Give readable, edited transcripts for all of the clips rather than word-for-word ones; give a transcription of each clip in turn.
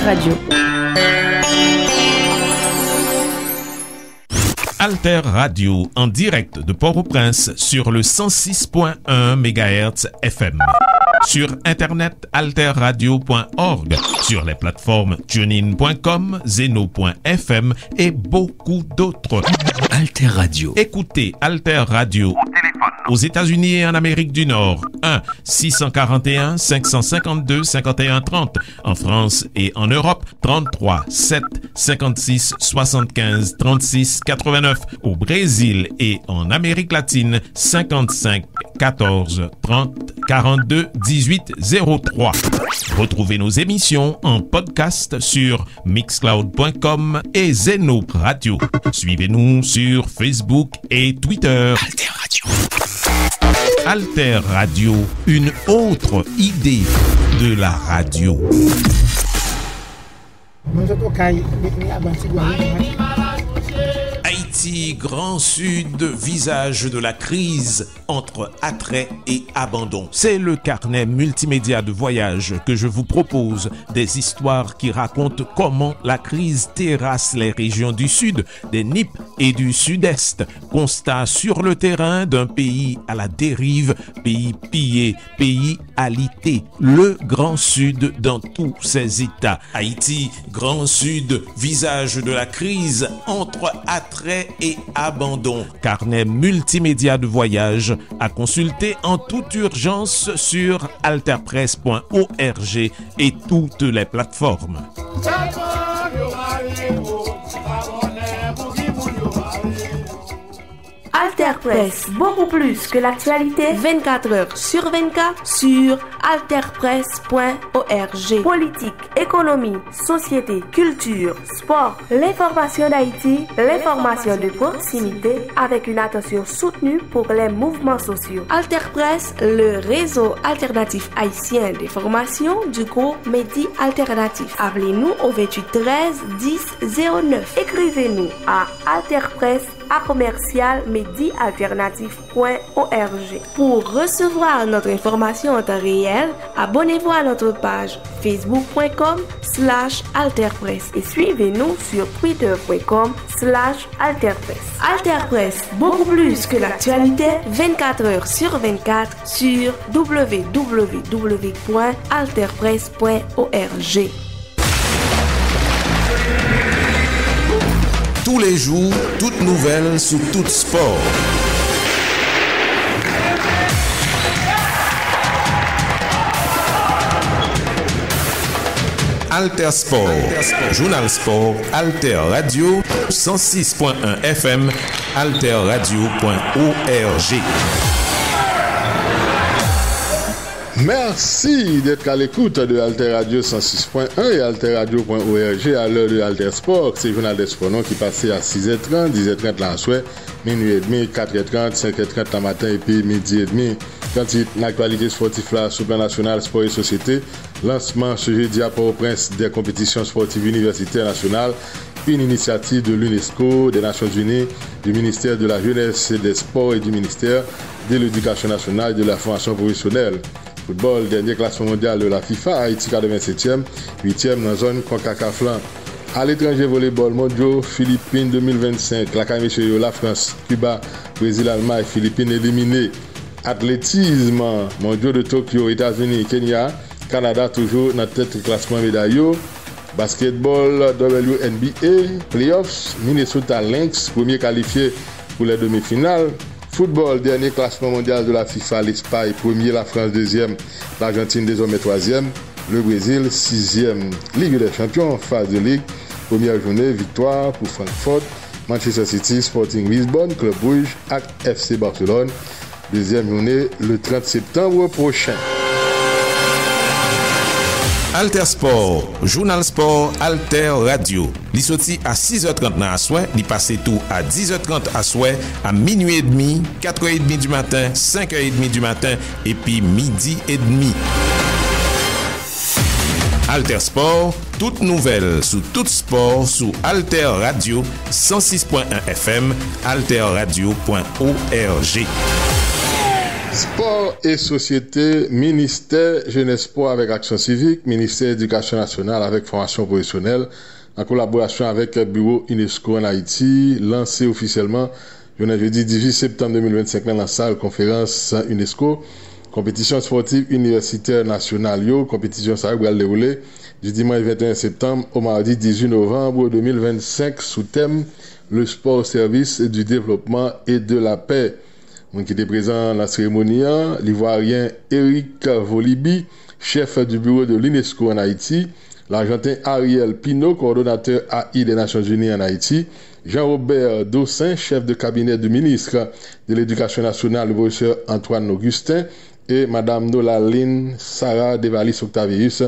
Radio. Alter Radio, en direct de Port-au-Prince sur le 106.1 MHz FM. Sur Internet, alterradio.org, sur les plateformes tunein.com, zeno.fm et beaucoup d'autres. Alter Radio. Écoutez Alter Radio au téléphone aux États-Unis et en Amérique du Nord. 1-641-552-5130. En France et en Europe, 33-7-56-75-36-89. Au Brésil et en Amérique latine, 55-14-30-42-18-03. Retrouvez nos émissions en podcast sur mixcloud.com et Zeno Radio. Suivez-nous sur Facebook et Twitter. Alter Radio. Alter Radio, une autre idée de la radio. Haïti, Grand Sud, visage de la crise entre attrait et abandon. C'est le carnet multimédia de voyage que je vous propose. Des histoires qui racontent comment la crise terrasse les régions du Sud, des NIP et du Sud-Est. Constat sur le terrain d'un pays à la dérive, pays pillé, pays alité. Le Grand Sud dans tous ses états. Haïti, Grand Sud, visage de la crise entre attrait et abandon. Carnet multimédia de voyage à consulter en toute urgence sur alterpresse.org et toutes les plateformes. Alter Presse, beaucoup plus que l'actualité, 24 heures sur 24 sur alterpresse.org. Politique, économie, société, culture, sport, l'information d'Haïti, l'information de proximité, avec une attention soutenue pour les mouvements sociaux. Alter Presse, le réseau alternatif haïtien des formations du groupe Medi Alternatif. Appelez-nous au 28 13 10 09. Écrivez-nous à alterpresse@medialternatif.org. Pour recevoir notre information en temps réel, abonnez-vous à notre page facebook.com/alterpresse et suivez-nous sur twitter.com/alterpresse. Alterpresse, beaucoup plus que l'actualité, 24 heures sur 24 sur www.alterpresse.org. Tous les jours, toutes nouvelles sous tout sport. Alter Sport, Journal Sport, Alter Radio, 106.1 FM, alterradio.org. Merci d'être à l'écoute de Alter Radio 106.1 et alterradio.org à l'heure de Alter Sport. C'est le journal des sports qui passait à 6h30, 10h30 la soirée, minuit et demi, 4h30, 5h30 la matin et puis midi et demi. Quand l'actualité sportive là, sur le plan national, sport et société, lancement ce jeudi à Port-au-Prince des compétitions sportives universitaires nationales, une initiative de l'UNESCO, des Nations Unies, du ministère de la Jeunesse et des Sports et du ministère de l'Éducation nationale et de la formation professionnelle. Football, dernier classement mondial de la FIFA, Haïti 87e, 8e dans la zone CONCACAF. À l'étranger, volleyball mondial, Philippines 2025, la Cameroun, la France, Cuba, Brésil, Allemagne, Philippines éliminés. Athlétisme, mondial de Tokyo, États-Unis, Kenya, Canada toujours dans tête classement médaillé. Basketball, WNBA, Playoffs, Minnesota Lynx, premier qualifié pour les demi-finales. Football, dernier classement mondial de la FIFA, l'Espagne, premier, la France, deuxième, l'Argentine, désormais troisième, le Brésil, sixième. Ligue des champions, phase de ligue, première journée, victoire pour Francfort, Manchester City, Sporting Lisbonne, Club Brugge, FC Barcelone. Deuxième journée, le 30 septembre prochain. Alter Sport, Journal Sport, Alter Radio. Li soti à 6h30 dans la soirée, li passe tout à 10h30 à soirée, à minuit et demi, 4h30 du matin, 5h30 du matin et puis midi et demi. Alter Sport, toute nouvelle sous tout sport sous Alter Radio 106.1 FM, alterradio.org. Sport et société, ministère Jeunesse Sport avec Action Civique, ministère Éducation nationale avec formation professionnelle, en collaboration avec le bureau UNESCO en Haïti, lancé officiellement jeudi 18 septembre 2025 dans la salle conférence UNESCO, compétition sportive universitaire nationale, compétition ça va dérouler du dimanche 21 septembre au mardi 18 novembre 2025 sous thème le sport au service du développement et de la paix. Qui était présent à la cérémonie, l'Ivoirien Eric Volibi, chef du bureau de l'UNESCO en Haïti, l'Argentin Ariel Pino, coordonnateur AI des Nations Unies en Haïti, Jean-Robert Dossin, chef de cabinet du ministre de l'Éducation nationale, le professeur Antoine Augustin, et Madame Nolaline Sarah Devalis-Octavius,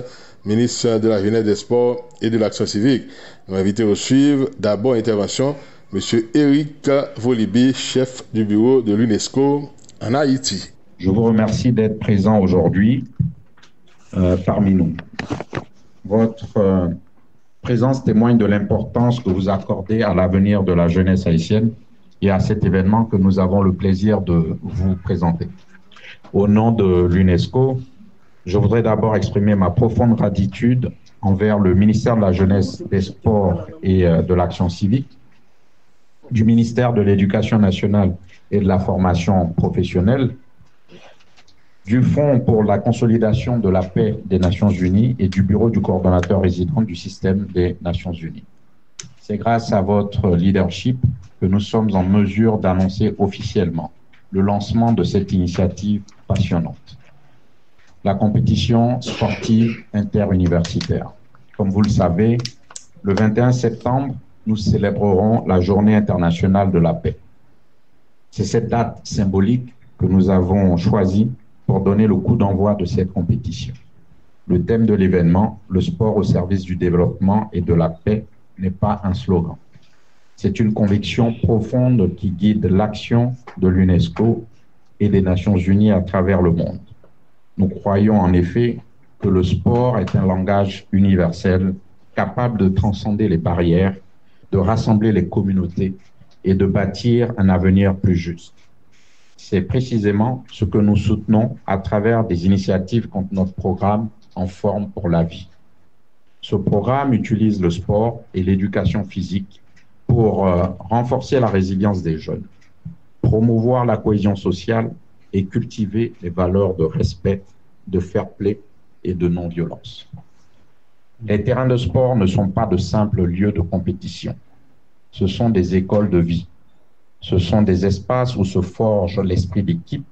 ministre de la Jeunesse, des Sports et de l'Action civique. Nous invitons à suivre d'abord intervention Monsieur Eric Volibi, chef du bureau de l'UNESCO en Haïti. Je vous remercie d'être présent aujourd'hui parmi nous. Votre présence témoigne de l'importance que vous accordez à l'avenir de la jeunesse haïtienne et à cet événement que nous avons le plaisir de vous présenter. Au nom de l'UNESCO, je voudrais d'abord exprimer ma profonde gratitude envers le ministère de la Jeunesse, des Sports et de l'Action civique, du ministère de l'Éducation nationale et de la formation professionnelle, du Fonds pour la consolidation de la paix des Nations unies et du bureau du coordonnateur résident du système des Nations unies. C'est grâce à votre leadership que nous sommes en mesure d'annoncer officiellement le lancement de cette initiative passionnante. La compétition sportive interuniversitaire. Comme vous le savez, le 21 septembre, nous célébrerons la Journée internationale de la paix. C'est cette date symbolique que nous avons choisie pour donner le coup d'envoi de cette compétition. Le thème de l'événement, le sport au service du développement et de la paix, n'est pas un slogan. C'est une conviction profonde qui guide l'action de l'UNESCO et des Nations unies à travers le monde. Nous croyons en effet que le sport est un langage universel capable de transcender les barrières, de rassembler les communautés et de bâtir un avenir plus juste. C'est précisément ce que nous soutenons à travers des initiatives contre notre programme En forme pour la vie. Ce programme utilise le sport et l'éducation physique pour renforcer la résilience des jeunes, promouvoir la cohésion sociale et cultiver les valeurs de respect, de fair play et de non-violence. Les terrains de sport ne sont pas de simples lieux de compétition. Ce sont des écoles de vie. Ce sont des espaces où se forge l'esprit d'équipe,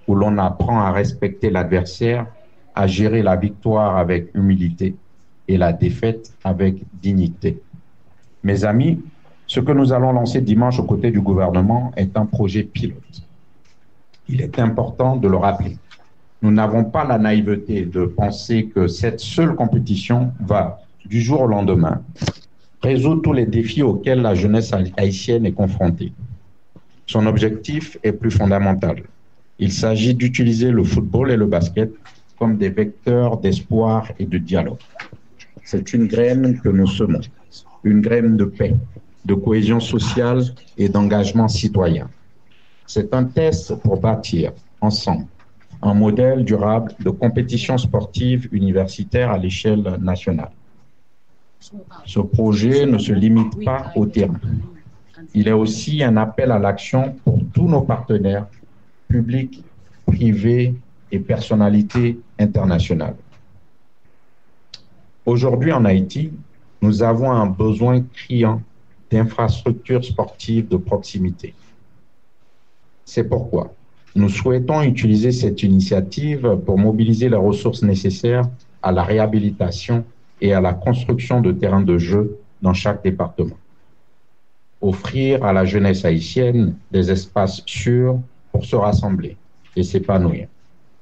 où l'on apprend à respecter l'adversaire, à gérer la victoire avec humilité et la défaite avec dignité. Mes amis, ce que nous allons lancer dimanche aux côtés du gouvernement est un projet pilote. Il est important de le rappeler. Nous n'avons pas la naïveté de penser que cette seule compétition va, du jour au lendemain, résoudre tous les défis auxquels la jeunesse haïtienne est confrontée. Son objectif est plus fondamental. Il s'agit d'utiliser le football et le basket comme des vecteurs d'espoir et de dialogue. C'est une graine que nous semons, une graine de paix, de cohésion sociale et d'engagement citoyen. C'est un test pour bâtir, ensemble, un modèle durable de compétition sportive universitaire à l'échelle nationale. Ce projet ne se limite pas au terrain. Il est aussi un appel à l'action pour tous nos partenaires, publics, privés et personnalités internationales. Aujourd'hui en Haïti, nous avons un besoin criant d'infrastructures sportives de proximité. C'est pourquoi nous souhaitons utiliser cette initiative pour mobiliser les ressources nécessaires à la réhabilitation et à la construction de terrains de jeu dans chaque département. Offrir à la jeunesse haïtienne des espaces sûrs pour se rassembler et s'épanouir.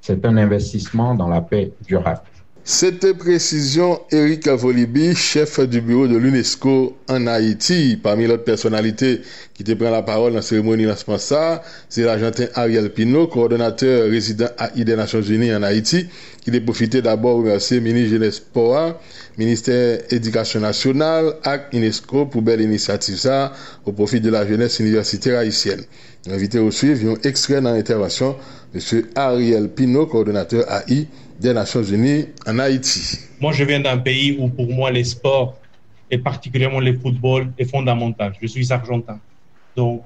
C'est un investissement dans la paix durable. Cette précision, Eric Volibi, chef du bureau de l'UNESCO en Haïti. Parmi l'autre personnalité qui te prend la parole dans la cérémonie lancement ça, c'est l'Argentin Ariel Pino, coordonnateur résident AI des Nations Unies en Haïti, qui a profité d'abord de remercier le ministre Jeunesse Sport, ministère Éducation nationale, avec UNESCO pour belle initiative ça, au profit de la jeunesse universitaire haïtienne. Invité au suivre, un extrait dans l'intervention M. Ariel Pino, coordonnateur AI des Nations Unies en Haïti. Moi, je viens d'un pays où, pour moi, les sports, et particulièrement le football, est fondamental. Je suis argentin. Donc,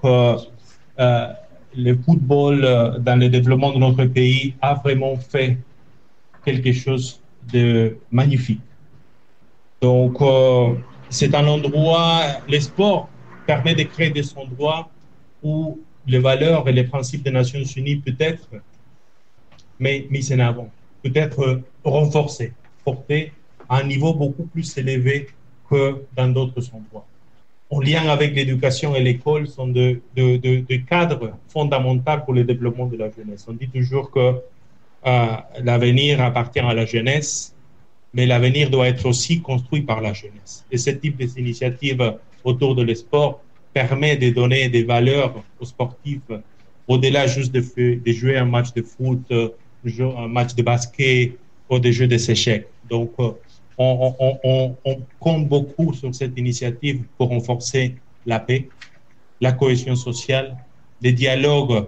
le football, dans le développement de notre pays, a vraiment fait quelque chose de magnifique. Donc, c'est un endroit, le sport permet de créer des endroits où les valeurs et les principes des Nations Unies peut être mis en avant, peut être renforcés, portés à un niveau beaucoup plus élevé que dans d'autres endroits. En lien avec l'éducation et l'école sont de cadres fondamentaux pour le développement de la jeunesse. On dit toujours que l'avenir appartient à la jeunesse, mais l'avenir doit être aussi construit par la jeunesse. Et ce type d'initiative autour de le sport permet de donner des valeurs aux sportifs au-delà juste de jouer un match de foot, un match de basket ou des jeux d'échecs. Donc, on compte beaucoup sur cette initiative pour renforcer la paix, la cohésion sociale, les dialogues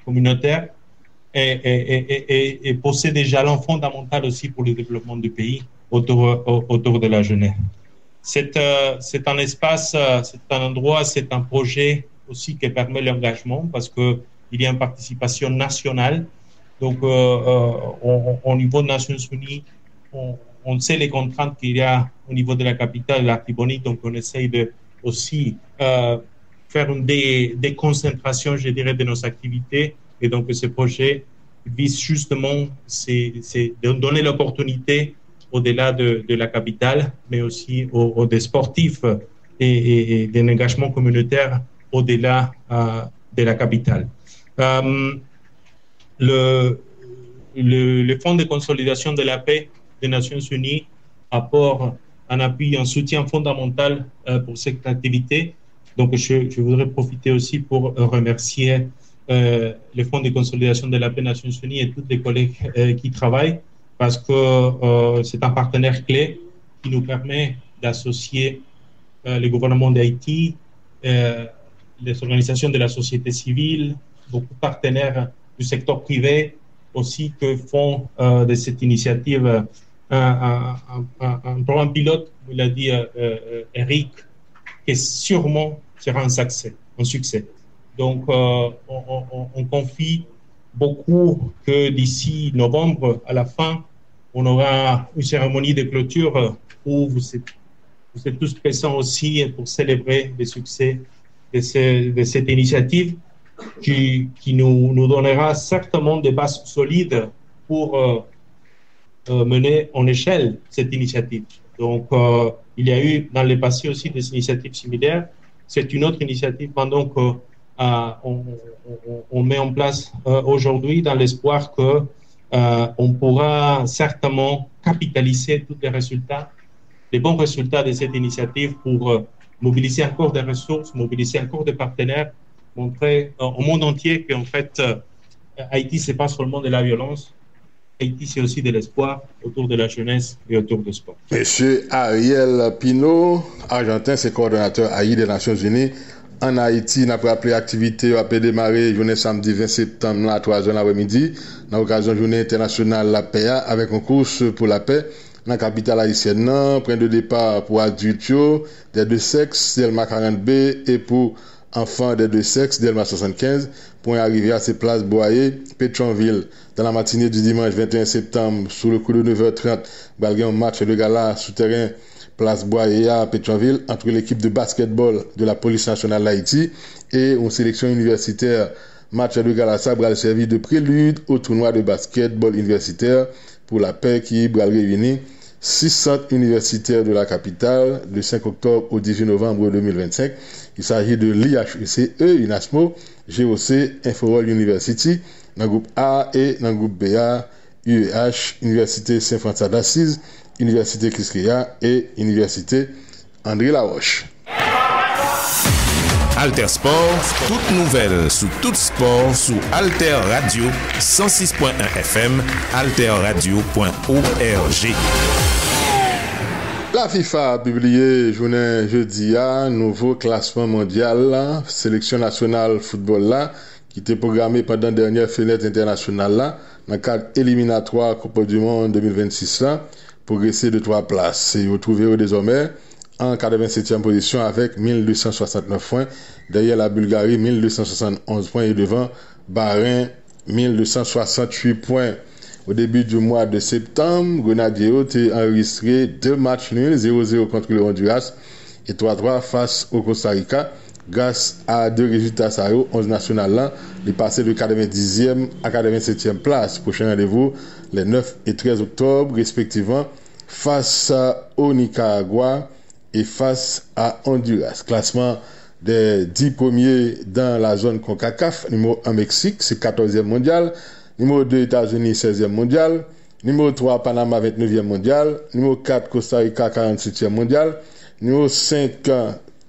communautaires et poser des jalons fondamentaux aussi pour le développement du pays autour de la jeunesse. C'est un espace, c'est un endroit, c'est un projet aussi qui permet l'engagement parce qu'il y a une participation nationale. Donc, au niveau des Nations Unies, on sait les contraintes qu'il y a au niveau de la capitale, l'Artibonite, donc on essaye de aussi faire une déconcentration, je dirais, de nos activités. Et donc, ce projet vise justement de donner l'opportunité au-delà de la capitale, mais aussi aux des sportifs et d'un engagement communautaire au-delà de la capitale. Le Fonds de consolidation de la paix des Nations Unies apporte un appui, un soutien fondamental pour cette activité. Donc, je voudrais profiter aussi pour remercier le Fonds de consolidation de la paix des Nations Unies et tous les collègues qui travaillent parce que c'est un partenaire clé qui nous permet d'associer le gouvernement d'Haïti, les organisations de la société civile, beaucoup de partenaires du secteur privé aussi que font de cette initiative un programme pilote, comme l'a dit Eric, qui sûrement sera un succès. Donc, on confie beaucoup que d'ici novembre, à la fin, on aura une cérémonie de clôture où vous êtes tous présents aussi pour célébrer le succès de cette initiative qui nous donnera certainement des bases solides pour mener en échelle cette initiative. Donc, il y a eu dans le passé aussi des initiatives similaires. C'est une autre initiative pendant qu'on met en place aujourd'hui dans l'espoir qu'on pourra certainement capitaliser tous les bons résultats de cette initiative pour mobiliser encore des ressources, mobiliser encore des partenaires, montrer au monde entier qu'en fait, Haïti, ce n'est pas seulement de la violence, Haïti, c'est aussi de l'espoir autour de la jeunesse et autour du sport. Monsieur Ariel Pino, argentin, c'est coordonnateur AI des Nations Unies. En Haïti, n'a pas appelé activité, a pu démarrer journée samedi 20 septembre à 3h l'après-midi, dans l'occasion de journée internationale la paix, avec une course pour la paix. Dans la capitale haïtienne, point de départ pour adultes des deux sexes, Delma 40B, et pour enfants des deux sexes, Delma 75, pour arriver à ces places Boyer, Pétionville. Dans la matinée du dimanche 21 septembre, sous le coup de 9h30, balgué un match de gala souterrain place Boyer à Pétionville entre l'équipe de basketball de la police nationale d'Haïti et une sélection universitaire. Match de gala ça va servir de prélude au tournoi de basketball universitaire pour la paix qui va réunir 6 centres universitaires de la capitale du 5 octobre au 18 novembre 2025. Il s'agit de l'IHECE, UNASMO, GOC, Inforol University, dans le groupe A et dans le groupe BA, UEH, Université Saint-François d'Assise, Université Kiskeya et Université André Laroche. Alter Sport, toute nouvelle sous tout sport sous Alter Radio 106.1 FM, alterradio.org. La FIFA a publié jeudi un nouveau classement mondial, sélection nationale football là, qui était programmé pendant la dernière fenêtre internationale là, dans le cadre éliminatoire Coupe du Monde 2026 là, progresser de 3 places. Et vous trouvez désormais en 87e position avec 1269 points, derrière la Bulgarie 1271 points et devant Bahreïn 1268 points. Au début du mois de septembre, Grenadier a enregistré 2 matchs nuls, 0-0 contre le Honduras et 3-3 face au Costa Rica. Grâce à 2 résultats ça 11 national là, il est passé de 90e à 87e place. Prochain rendez-vous les 9 et 13 octobre respectivement face au Nicaragua et face à Honduras. Classement des 10 premiers dans la zone CONCACAF. Numéro 1 Mexique, c'est 14e mondial. Numéro 2 États-Unis, 16e mondial. Numéro 3 Panama, 29e mondial. Numéro 4 Costa Rica, 47e mondial. Numéro 5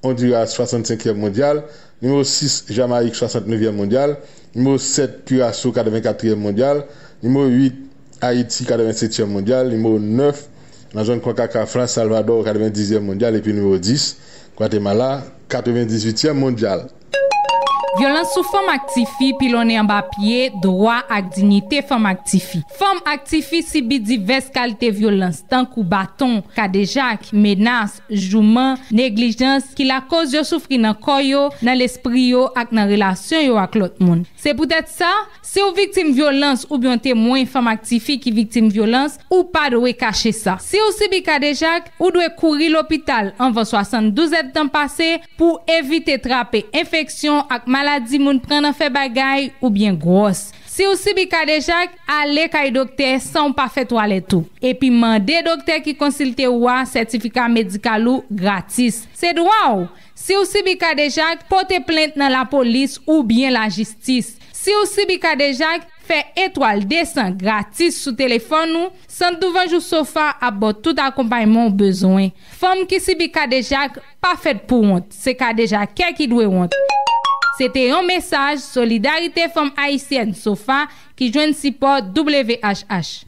Honduras, 65e mondial. Numéro 6 Jamaïque, 69e mondial. Numéro 7 Curaçao, 84e mondial. Numéro 8 Haïti, 87e mondial. Numéro 9 la zone CONCACAF, Salvador, 90e mondial. Et puis numéro 10 Guatemala, 98e mondial. Violence sous femme actifi pilonné en bas pied, droit à dignité femme actifi. Femme actifi subit diverses qualités violence, tant que bâton, kadejak, menace, jouement, négligence, qui la cause de souffrir dans corps yo, dans l'esprit yo, ak dans relation yo ak l'autre monde. C'est peut-être ça, si ou victime violence ou bien témoin femme actifi qui victime violence, ou pas doit cacher ça. Si ou subit kadejak, ou doit courir l'hôpital avant 72 temps passé pour éviter trapper infection ak maladie moun prendre fait bagay ou bien grosse. Si ou sibi kadejak, allez kay docteur sans pas faire toilette tout. Et puis mandez docteur qui consulte ou certificat médical ou gratis. C'est droit ou. Si ou sibi kadejak, portez plainte dans la police ou bien la justice. Si ou sibi kadejak, fait étoile descend gratis sous téléphone ou sans devant jou sofa à bord tout accompagnement besoin. Femme qui sibi kadejak, pas fait pour honte. C'est kadejak qui doit honte. C'était un message Solidarité Femmes Haïtiennes SOFA qui joint support WHH.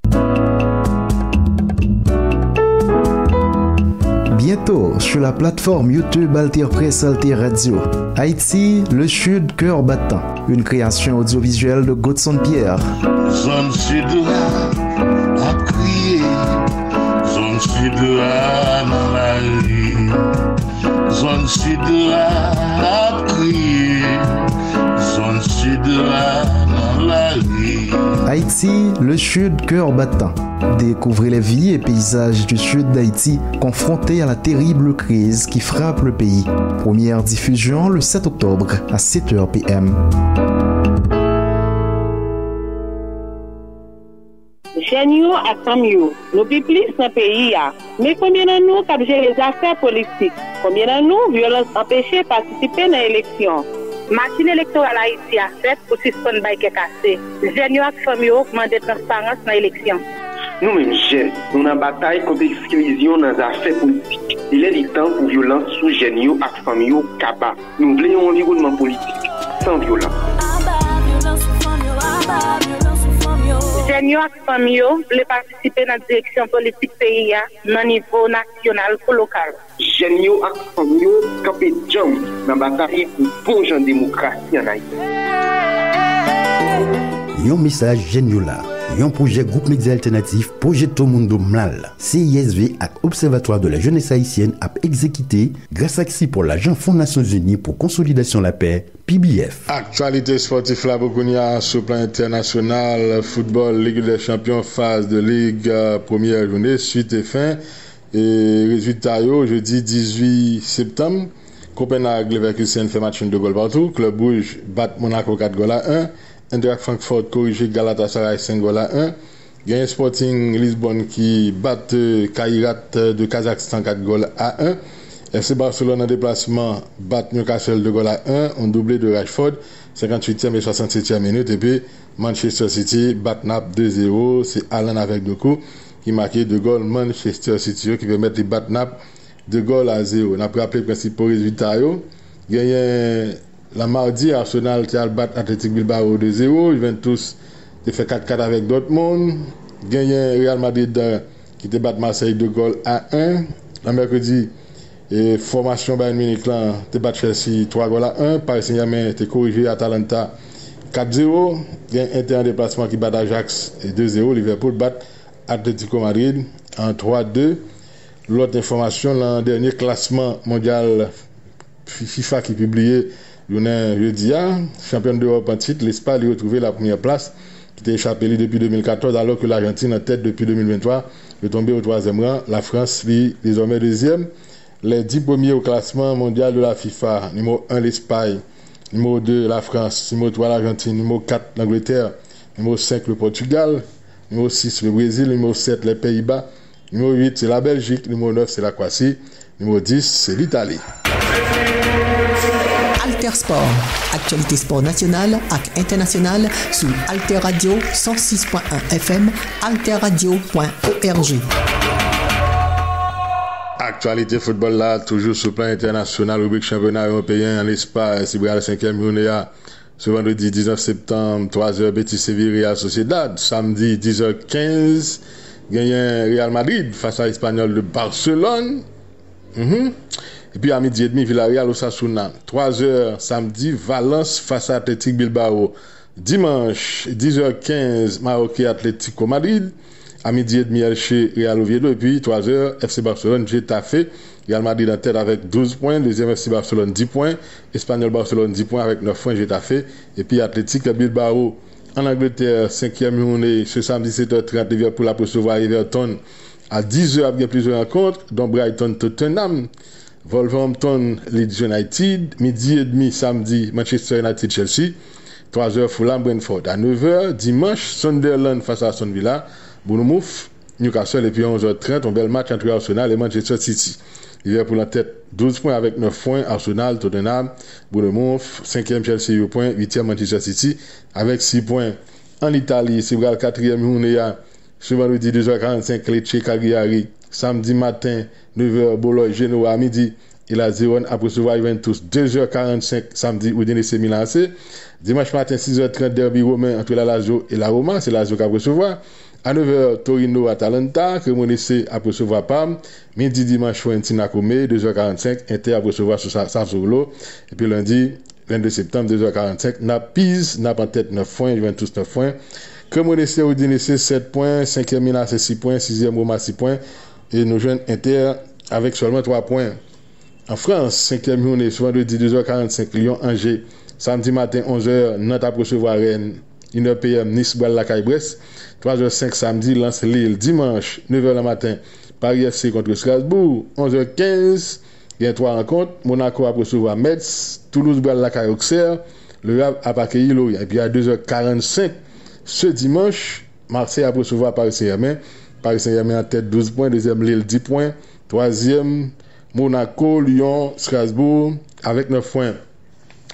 Bientôt sur la plateforme YouTube Alter Presse Alter Radio. Haïti, le Sud, cœur battant. Une création audiovisuelle de Godson Pierre. Zone Sud a crié, Zone Sud dans la rue. Zone Sud a crié, Zone Sud dans la rue. Haïti, le Sud, cœur battant. Découvrez les vies et paysages du sud d'Haïti confrontés à la terrible crise qui frappe le pays. Première diffusion le 7 octobre à 7h PM. Genio à Samio, nous plus dans le pays. Mais combien de nous qui gèrent les affaires politiques? Combien de nous violence empêchée de participer dans l'élection? Machine électorale Haïti a fait pour suspendre bail cassé. Genio à Samio demande transparence dans l'élection. Nous-mêmes, jeunes, nous avons bataille contre l'exclusion dans les affaires politiques. Il est du temps pour violence sous Genio et famille Kaba. Nous voulons un environnement politique sans violence. Genio et famille voulons participer dans la direction politique pays à niveau national ou local. Genio et famille campé jam dans la bataille pour bon genre démocratie en Haïti. Un message Genio là. Un projet groupe média alternatif Projeto Mundo Mlal, CISV et Observatoire de la jeunesse haïtienne a exécuté grâce à pour l'agent Fonds Nations Unies pour consolidation de la paix, PBF. Actualité sportive là Bokounia sur le plan international, football, Ligue des Champions, phase de Ligue, première journée, suite et fin. Et résultat jeudi 18 septembre, Copenhague Leverkusen fait match de goal partout, Club Rouge bat Monaco 4 goals à 1. Eintracht Francfort corrigé Galatasaray 5 goals à 1. Gain Sporting Lisbonne qui bat Kairat de Kazakhstan 4 goals à 1. FC Barcelone en déplacement bat Newcastle 2 goals à 1. On doublé de Rashford 58e et 67e minute. Et puis Manchester City bat Naples 2-0. C'est Allen avec 2 coups qui marquait 2 goals Manchester City qui permet de battre Naples 2 goals à 0. On a rappelé les principaux résultats. Gagné la mardi, Arsenal qui a battu Athletic Bilbao 2-0. Juventus a fait 4-4 avec Dortmund. Gagné Real Madrid qui a battu Marseille 2 goals à 1. Le mercredi, formation Bayern Munich a battu Chelsea 3 goals à 1. Paris Saint-Germain a corrigé Atalanta 4-0, il y a un Inter en déplacement qui bat Ajax et 2-0, Liverpool bat Atlético Madrid en 3-2. L'autre information, l'an dernier classement mondial FIFA qui publié jeudi, champion d'Europe en titre, l'Espagne a retrouvé la première place qui était échappée depuis 2014 alors que l'Argentine en tête depuis 2023 est tombée au 3e rang. La France est désormais 2e. Les 10 premiers au classement mondial de la FIFA, numéro 1 l'Espagne, numéro 2 la France, numéro 3 l'Argentine, numéro 4 l'Angleterre, numéro 5 le Portugal, numéro 6 le Brésil, numéro 7 les Pays-Bas, numéro 8 c'est la Belgique, numéro 9 c'est la Croatie, numéro 10 c'est l'Italie. Alter Sport, actualité sport nationale et internationale sur Alter Radio 106.1 FM, alterradio.org. Actualité football là, toujours sur le plan international, rubrique championnat européen en Espagne, c'est le 5e journée ce vendredi 19 septembre, 3h, Betis Séville, Real Sociedad, samedi 10h15, gagné Real Madrid face à l'Espagnol de Barcelone. Et puis à midi et demi, Villarreal Osasuna. 3h samedi, Valence face à Athletic Bilbao. Dimanche, 10h15, Maroc Atlético Madrid. À midi et demi, Elche Real Oviedo. Et puis 3h, FC Barcelone, Getafe. Real Madrid en tête avec 12 points. Deuxième FC Barcelone, 10 points. Espagnol Barcelone, 10 points avec 9 points, Getafe. Et puis Athletic Bilbao. En Angleterre, 5e journée, ce samedi 7h30, Liverpool a recevoir Everton. À 10h, il y a plusieurs rencontres, dont Brighton Tottenham. Wolverhampton, Leeds United, midi et demi samedi, Manchester United, Chelsea, 3h Fulham, Brentford. À 9h, dimanche, Sunderland face à Aston Villa, Bournemouth, Newcastle, et puis 11h30, un bel match entre Arsenal et Manchester City. Liverpool en tête, 12 points avec 9 points, Arsenal, Tottenham, Bournemouth, 5e Chelsea, 8 points, 8e Manchester City, avec 6 points. En Italie, c'est le 4e journée, ce vendredi 2h45, Lecce, Cagliari. Samedi matin, 9h, Bologne, Genoa, à midi, et la Zéron a recevoir Juventus. 2h45, samedi, Udinese Milan AC. Dimanche matin, 6h30, derby romain entre la Lazio et la Roma, c'est la Lazio qui a recevoir. À 9h, Torino, Atalanta, Cremonese a recevoir Parme. Midi, dimanche, Fiorentina, Come, 2h45, Inter a recevoir Sassuolo. Et puis lundi, 22 septembre, 2h45, Naples en tête 9 points, Juventus 9 points. Cremonese, Udinese 7 points, 5e Milan AC 6 points, 6e Roma 6 points. Et nos jeunes Inter avec seulement 3 points. En France, 5e journée, ce vendredi 2h45, Lyon-Angers. Samedi matin, 11h, Nantes à recevoir Rennes. 1h PM, Nice, Bois-la-Caille-Brest. 3h05 samedi, Lens-Lille. Dimanche, 9h le matin, Paris FC contre Strasbourg. 11h15, il y a 3 rencontres. Monaco à recevoir Metz. Toulouse, Bois-la-Caille-Auxerre. Le Havre à accueillir Lorient. Et puis à 2h45, ce dimanche, Marseille à recevoir Paris Saint-Germain. Paris Saint-Germain en tête 12 points, deuxième Lille 10 points, troisième Monaco, Lyon, Strasbourg avec 9 points.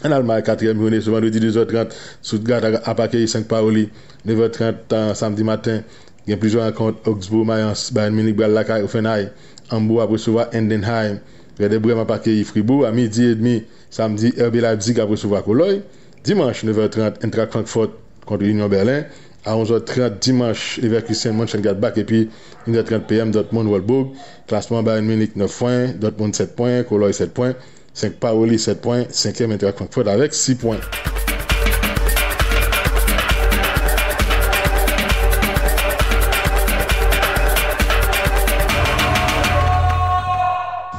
En Allemagne, 4e journée, ce vendredi 2h30, Stuttgart a accueilli 5 Paoli, 9h30 samedi matin, il y a plusieurs rencontres, Augsbourg, Mayence, Bayern Munich, Brest-Lacaille, Offenheim, Hambourg a recevoir Endenheim, Werder Bremen a accueilli Fribourg, à midi et demi, samedi, RB Leipzig a recevoir Cologne, dimanche 9h30, Eintracht Francfort contre Union Berlin, à 11h30 dimanche, Leverkusen, Mönchengladbach, et puis 1h30 PM, Dortmund, Wolfsburg. Classement Bayern Munich 9 points, Dortmund 7 points, Cologne 7 points, 5 Paoli 7 points, 5e Eintracht Francfort avec 6 points.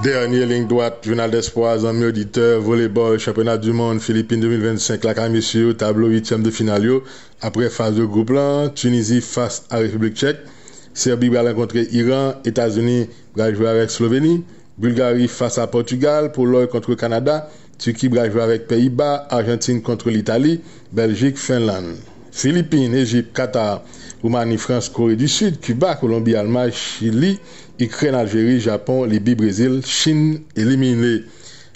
Dernière ligne droite, journal d'espoir, amis auditeurs, volleyball, championnat du monde, Philippines 2025, la Camisio, tableau 8e de finale, après phase de groupe là, Tunisie face à République tchèque, Serbie va rencontrer Iran, États-Unis va jouer avec Slovénie, Bulgarie face à Portugal, Pologne contre Canada, Turquie va jouer avec Pays-Bas, Argentine contre l'Italie, Belgique, Finlande. Philippines, Égypte, Qatar, Roumanie, France, Corée du Sud, Cuba, Colombie, Allemagne, Chili, Ukraine, Algérie, Japon, Libye, Brésil, Chine éliminée.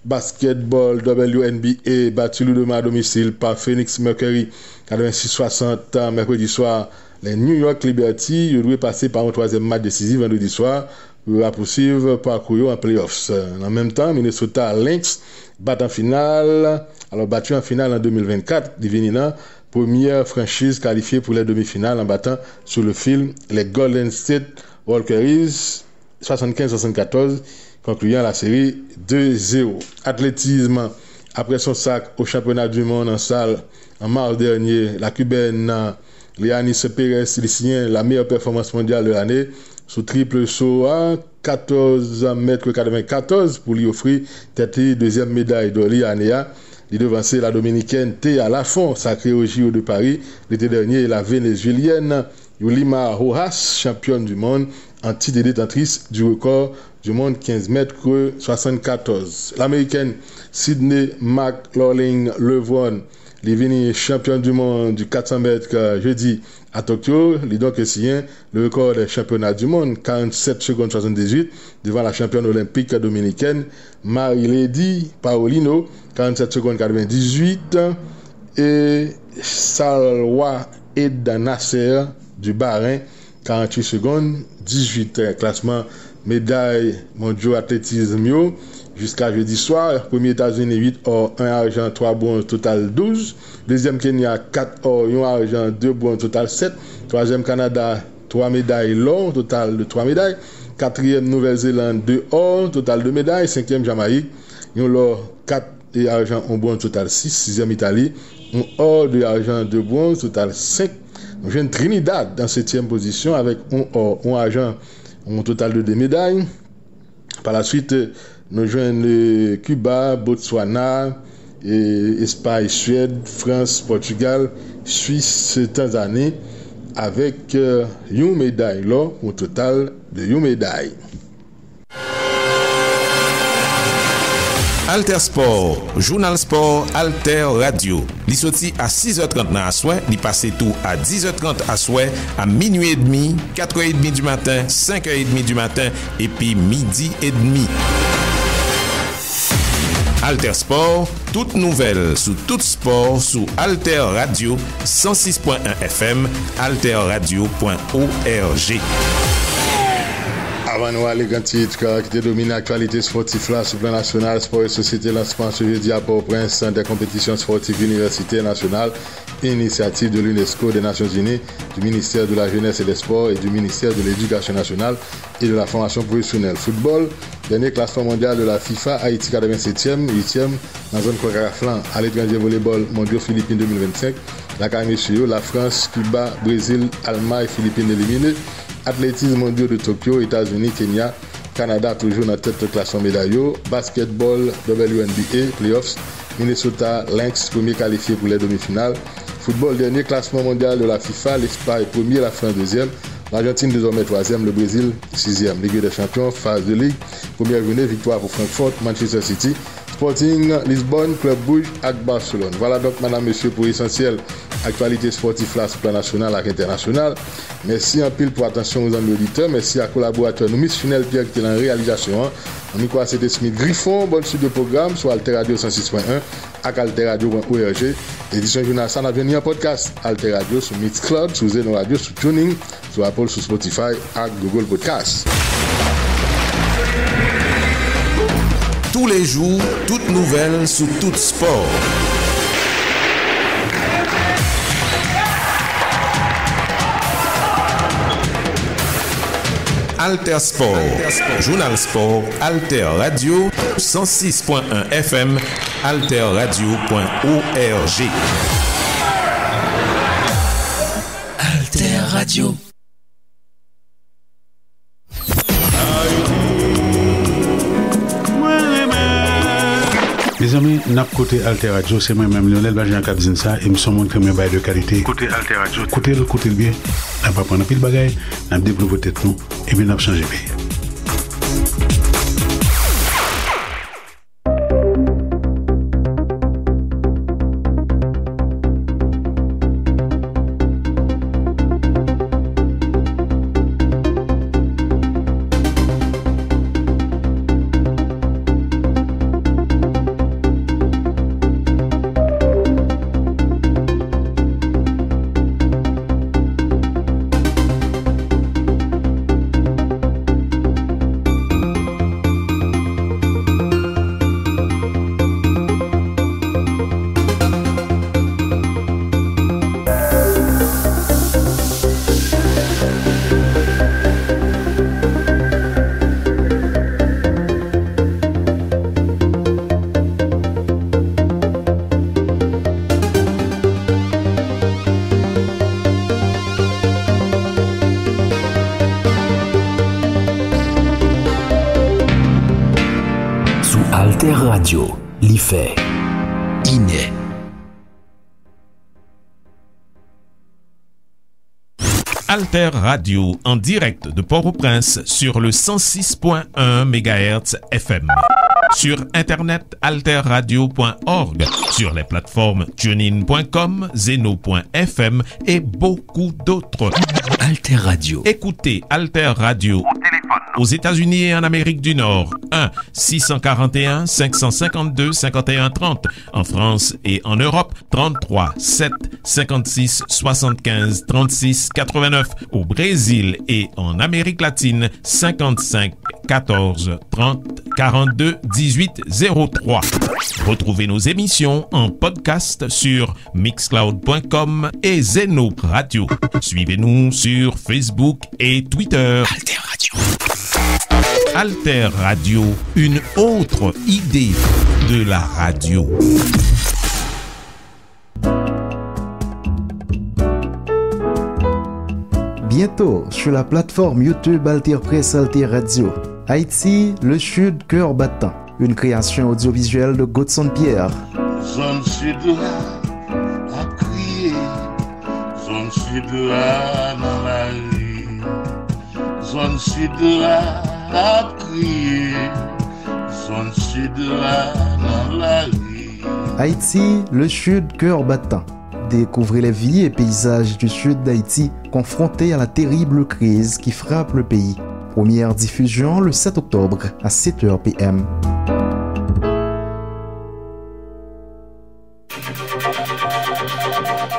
Basketball, WNBA, battu Ludoma à domicile par Phoenix Mercury, 86-60 mercredi soir. Les New York Liberty, ils doivent passer par un 3e match décisif vendredi soir pour poursuivre parcours en playoffs. En même temps, Minnesota Lynx battu en finale en 2024, devenant première franchise qualifiée pour les demi-finales en battant sur le fil les Golden State Walkers 75-74, concluant la série 2-0. Athlétisme, Après son sac au championnat du monde en salle en mars dernier, la Cubaine Leanis Pérez signe la meilleure performance mondiale de l'année sous triple saut à 14,94 m pour lui offrir tête deuxième médaille d'or Lianea. Il devançait la dominicaine Théa Lafont, sacrée au JO de Paris l'été dernier, et la vénézuélienne Yulima Rojas, championne du monde en titre de détentrice du record du monde 15,74 m. L'américaine Sydney McLaughlin Levon, est championne du monde du 400 mètres jeudi à Tokyo. Il donc essayé le record des championnats du monde, 47 secondes 78, devant la championne olympique dominicaine Marilady Paulino, 47 secondes 98, et Salwa Ed Nasser du Bahreïn, 48 secondes 18. Classement médaille mondiaux athlétisme jusqu'à jeudi soir. Premier États-Unis 8 or 1 argent 3 bronze total 12. Deuxième Kenya 4 or 1 argent 2 bronze total 7. Troisième Canada 3 médailles l'or total de 3 médailles. Quatrième Nouvelle-Zélande 2 or total 2 médailles. Cinquième Jamaïque 1 l'or 4 et argent 1 bronze total 6. Sixième Italie 1 or 2 argent 2 bronze total 5. Nous jouons Trinidad dans 7e position avec 1 or 1 argent un total de 2 médailles. Par la suite, nous jouons Cuba, Botswana, Espagne, Suède, France, Portugal, Suisse, Tanzanie, avec une médaille là, un total de 1 médaille. Alter Sport, journal sport Alter Radio. Li sorti à 6h30 dans la soirée, li passe tout à 10h30 à soir, à minuit et demi, 4h30 du matin, 5h30 du matin et puis midi et demi. Alter Sport, toute nouvelle sous tout sport sous Alter Radio 106.1 FM, alterradio.org. Avant nous aller grand titre qui te domine l'actualité sportive là sur le plan national, sport et société lancement ce jeudi à Port-au-Prince des compétitions sportives universitaires nationales, initiative de l'UNESCO des Nations Unies, du ministère de la Jeunesse et des Sports et du ministère de l'Éducation nationale et de la formation professionnelle. Football, dernier classement mondial de la FIFA, Haïti 87e, 8e dans zone Coca-Cola à l'étranger volleyball mondiaux Philippines 2025, la Caméchio, la France, Cuba, Brésil, Allemagne, Philippines éliminés. Athlétisme mondiaux de Tokyo, États-Unis, Kenya, Canada toujours dans tête de classement médailleux. Basketball, WNBA, Playoffs, Minnesota Lynx, premier qualifié pour les demi-finales. Football, dernier classement mondial de la FIFA, l'Espagne premier, la France deuxième. L'Argentine désormais troisième, le Brésil sixième. Ligue des champions, phase de ligue. Première journée, victoire pour Francfort, Manchester City. Sporting, Lisbonne, Club Brugge et Barcelone. Voilà donc, madame, monsieur, pour l'essentiel actualité sportive là sur le plan national et international. Merci en pile pour attention aux amis auditeurs. Merci à collaborateurs, nous, missionnel Pierre qui est en réalisation. On y croit c'était Smith Griffon, bonne suite de programme sur Alter Radio 106.1 et alterradio.org. Édition journal ça n'a venu en podcast Alter Radio sur Mixcloud, sur Zeno Radio, sur Tuning, sur Apple, sur Spotify et Google Podcast. Tous les jours, toutes nouvelles sur tout sport. Alter Sport, journal sport, Alter Radio, 106.1 FM, alterradio.org. Alter Radio. Mes amis, n'a côté Alter Radio, c'est moi-même Lionel Bajan qui dit ça et nous sommes un bail de qualité. Côté Alter Radio, côté le bien, n'a pas prendre pile bagaille, n'a développer tête nous et puis n'a changer pays. Alter Radio, l'IFE, INE. Alter Radio en direct de Port-au-Prince sur le 106.1 MHz FM. Sur internet alterradio.org, sur les plateformes tunein.com, zeno.fm et beaucoup d'autres. Alter Radio. Écoutez Alter Radio aux États-Unis et en Amérique du Nord, 1-641-552-5130. En France et en Europe, 33-7-56-75-36-89. Au Brésil et en Amérique latine, 55-14-30-42-18-03. Retrouvez nos émissions en podcast sur mixcloud.com et Zeno Radio. Suivez-nous sur Facebook et Twitter. Alter Radio. Alter Radio, une autre idée de la radio. Bientôt sur la plateforme YouTube Alter Press Alter Radio. Haïti, le Sud, cœur battant. Une création audiovisuelle de Godson Pierre. Zone Sud a crié, Zone Sud dans la rue, Zone Sud a crié, Zone Sud dans la rue. Haïti, le Sud, cœur battant. Découvrez les vies et paysages du sud d'Haïti confrontés à la terrible crise qui frappe le pays. Première diffusion le 7 octobre à 7h PM.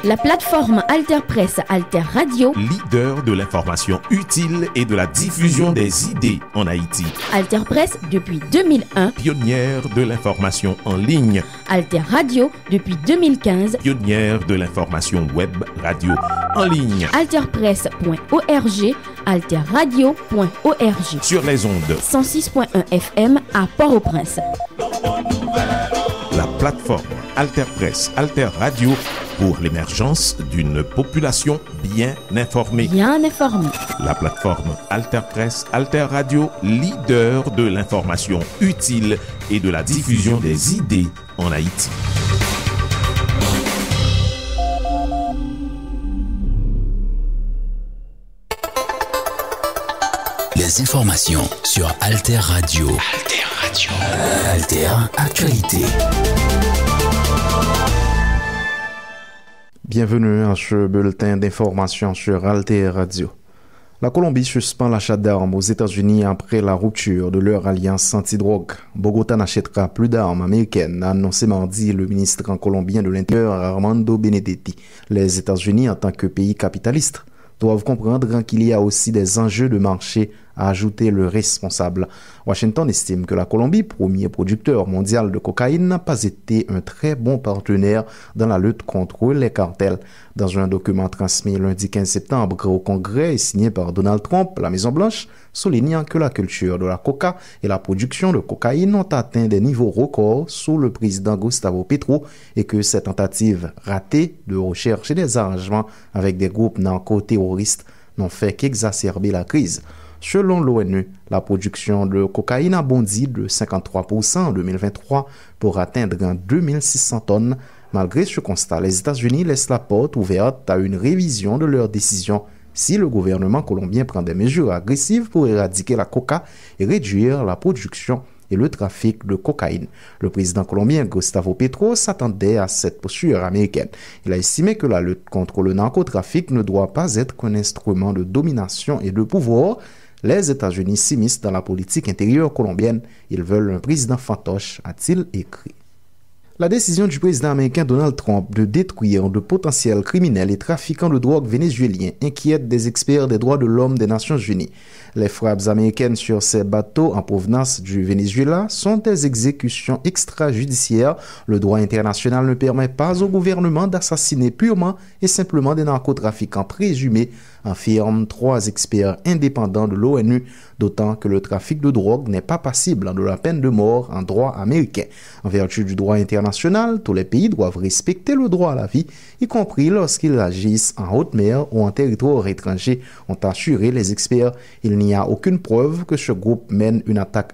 La plateforme Alter Press Alter Radio, leader de l'information utile et de la diffusion des idées en Haïti. Alter Press depuis 2001, pionnière de l'information en ligne. Alter Radio depuis 2015, pionnière de l'information web radio en ligne. alterpress.org, alterradio.org. Sur les ondes 106.1 FM à Port-au-Prince. La plateforme Alter Press Alter Radio pour l'émergence d'une population bien informée. Bien informée. La plateforme Alter Press Alter Radio, leader de l'information utile et de la diffusion des idées en Haïti. Les informations sur Alter Radio. Alter Radio. Alter Actualité. Bienvenue à ce bulletin d'information sur Alter Radio. La Colombie suspend l'achat d'armes aux États-Unis après la rupture de leur alliance anti-drogue. Bogota n'achètera plus d'armes américaines, a annoncé mardi le ministre colombien de l'Intérieur Armando Benedetti. Les États-Unis, en tant que pays capitaliste, doivent comprendre qu'il y a aussi des enjeux de marché, a ajouté le responsable. Washington estime que la Colombie, premier producteur mondial de cocaïne, n'a pas été un très bon partenaire dans la lutte contre les cartels. Dans un document transmis lundi 15 septembre au Congrès et signé par Donald Trump, la Maison-Blanche souligne que la culture de la coca et la production de cocaïne ont atteint des niveaux records sous le président Gustavo Petro et que ces tentatives ratées de recherche et des arrangements avec des groupes narco-terroristes n'ont fait qu'exacerber la crise. Selon l'ONU, la production de cocaïne a bondi de 53% en 2023 pour atteindre 2600 tonnes. Malgré ce constat, les États-Unis laissent la porte ouverte à une révision de leur décision si le gouvernement colombien prend des mesures agressives pour éradiquer la coca et réduire la production et le trafic de cocaïne. Le président colombien Gustavo Petro s'attendait à cette posture américaine. Il a estimé que la lutte contre le narcotrafic ne doit pas être qu'un instrument de domination et de pouvoir. Les États-Unis s'immiscent dans la politique intérieure colombienne. Ils veulent un président fantoche, a-t-il écrit. La décision du président américain Donald Trump de détruire de potentiels criminels et trafiquants de drogue vénézuéliens inquiète des experts des droits de l'homme des Nations Unies. Les frappes américaines sur ces bateaux en provenance du Venezuela sont des exécutions extrajudiciaires. Le droit international ne permet pas au gouvernement d'assassiner purement et simplement des narcotrafiquants présumés, affirment 3 experts indépendants de l'ONU, d'autant que le trafic de drogue n'est pas passible de la peine de mort en droit américain. En vertu du droit international, tous les pays doivent respecter le droit à la vie, y compris lorsqu'ils agissent en haute mer ou en territoire étranger, ont assuré les experts. Il n'y a aucune preuve que ce groupe mène une attaque